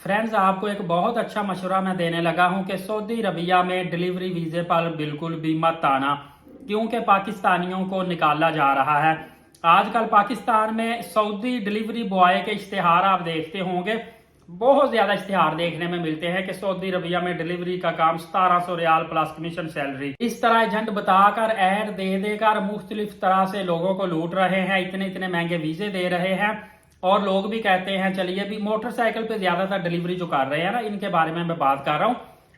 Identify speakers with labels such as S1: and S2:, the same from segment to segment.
S1: Friends, आपको एक बहुत अच्छा मशवरा मैं देने लगा हूं कि सऊदी अरबिया में डिलीवरी वीजे पर बिल्कुल भी मत आना, क्योंकि पाकिस्तानियों को निकाला जा रहा है। आजकल पाकिस्तान में सऊदी डिलीवरी बॉय के इश्तिहार आप देखते होंगे, बहुत ज्यादा इश्तिहार देखने में मिलते हैं कि सऊदी अरबिया में डिलीवरी का काम 1700 रियाल प्लस कमीशन सैलरी, इस तरह एजेंट बताकर ऐड दे देकर मुख्तलिफ तरह से लोगों को लूट रहे हैं, इतने इतने महंगे वीजे दे रहे हैं। और लोग भी कहते हैं, चलिए भी मोटरसाइकिल पे ज्यादातर डिलीवरी जो कर रहे हैं ना, इनके बारे में मैं बात कर रहा हूँ।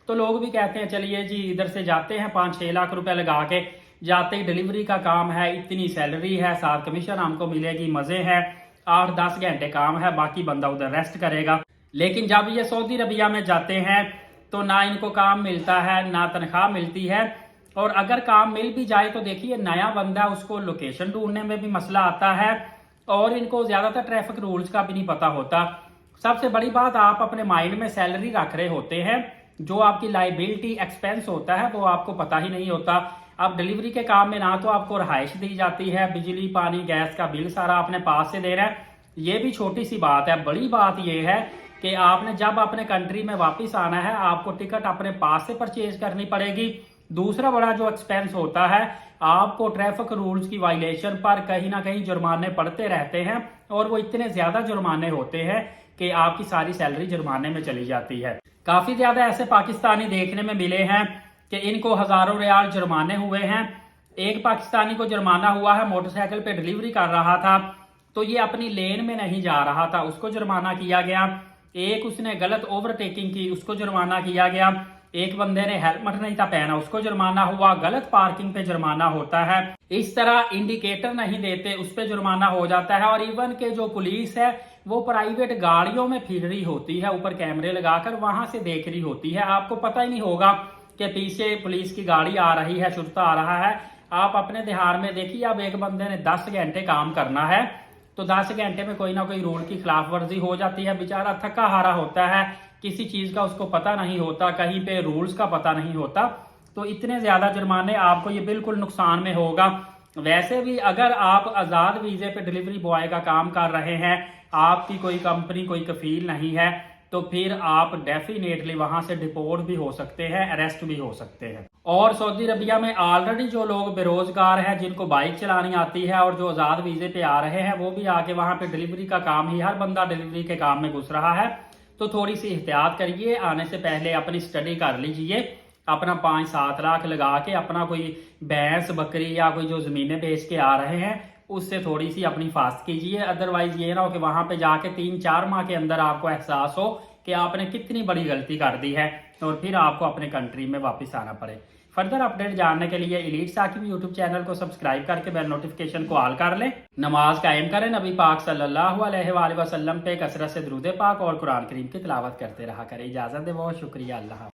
S1: तो लोग भी कहते हैं चलिए जी इधर से जाते हैं 5-6 लाख रुपए लगा के, जाते ही डिलीवरी का काम है, इतनी सैलरी है, साथ कमीशन हमको मिलेगी, मजे है, 8-10 घंटे काम है, बाकी बंदा उधर रेस्ट करेगा। लेकिन जब ये सऊदी अरबिया में जाते हैं तो ना इनको काम मिलता है, ना तनख्वाह मिलती है। और अगर काम मिल भी जाए तो देखिए नया बंदा, उसको लोकेशन ढूंढने में भी मसला आता है और इनको ज्यादातर ट्रैफिक रूल्स का भी नहीं पता होता। सबसे बड़ी बात, आप अपने माइंड में सैलरी रख रहे होते हैं, जो आपकी लाइबिलिटी एक्सपेंस होता है वो आपको पता ही नहीं होता। अब डिलीवरी के काम में ना तो आपको रहाइश दी जाती है, बिजली पानी गैस का बिल सारा अपने पास से दे रहा है, ये भी छोटी सी बात है। बड़ी बात यह है कि आपने जब अपने कंट्री में वापस आना है, आपको टिकट अपने पास से परचेज करनी पड़ेगी। दूसरा बड़ा जो एक्सपेंस होता है, आपको ट्रैफिक रूल्स की वायलेशन पर कहीं ना कहीं जुर्माने पड़ते रहते हैं, और वो इतने ज्यादा जुर्माने होते हैं कि आपकी सारी सैलरी जुर्माने में चली जाती है। काफी ज्यादा ऐसे पाकिस्तानी देखने में मिले हैं कि इनको हजारों रियाल जुर्माने हुए हैं। एक पाकिस्तानी को जुर्माना हुआ है, मोटरसाइकिल पे डिलीवरी कर रहा था तो ये अपनी लेन में नहीं जा रहा था, उसको जुर्माना किया गया। एक उसने गलत ओवरटेकिंग की, उसको जुर्माना किया गया। एक बंदे ने हेलमेट नहीं था पहना, उसको जुर्माना हुआ। गलत पार्किंग पे जुर्माना होता है। इस तरह इंडिकेटर नहीं देते, उस पे जुर्माना हो जाता है। और इवन के जो पुलिस है वो प्राइवेट गाड़ियों में फिर रही होती है, ऊपर कैमरे लगाकर वहां से देख रही होती है। आपको पता ही नहीं होगा कि पीछे पुलिस की गाड़ी आ रही है, शुरता आ रहा है। आप अपने ध्यान में देखिए, अब एक बंदे ने 10 घंटे काम करना है तो 10 घंटे में कोई ना कोई रूल की खिलाफ वर्जी हो जाती है। बेचारा थका हारा होता है, किसी चीज का उसको पता नहीं होता, कहीं पे रूल्स का पता नहीं होता, तो इतने ज्यादा जुर्माने आपको ये बिल्कुल नुकसान में होगा। वैसे भी अगर आप आजाद वीजे पे डिलीवरी बॉय का काम कर रहे हैं, आपकी कोई कंपनी कोई कफील नहीं है, तो फिर आप डेफिनेटली वहां से डिपोर्ट भी हो सकते हैं, अरेस्ट भी हो सकते हैं। और सऊदी अरबिया में ऑलरेडी जो लोग बेरोजगार हैं, जिनको बाइक चलानी आती है और जो आजाद वीजे पे आ रहे हैं, वो भी आके वहां पे डिलीवरी का काम ही, हर बंदा डिलीवरी के काम में घुस रहा है। तो थोड़ी सी एहतियात करिए, आने से पहले अपनी स्टडी कर लीजिए, अपना 5-7 लाख लगा के अपना कोई भैंस बकरी या कोई जो जमीनें बेच के आ रहे हैं उससे थोड़ी सी अपनी फास्ट कीजिए। अदरवाइज ये ना हो कि वहां पे जाके 3-4 माह के अंदर आपको एहसास हो कि आपने कितनी बड़ी गलती कर दी है और फिर आपको अपने कंट्री में वापस आना पड़े। फर्दर अपडेट जानने के लिए एलीट साकिब यूट्यूब चैनल को सब्सक्राइब करके बेल नोटिफिकेशन को ऑल कर लें। नमाज कायम करें, नबी पाक सल्लल्लाहु अलैहि वसल्लम पे कसरत से दुरूद पाक और कुरान करीम की तिलावत करते रहा करें। इजाजत दे, बहुत शुक्रिया, अल्लाह।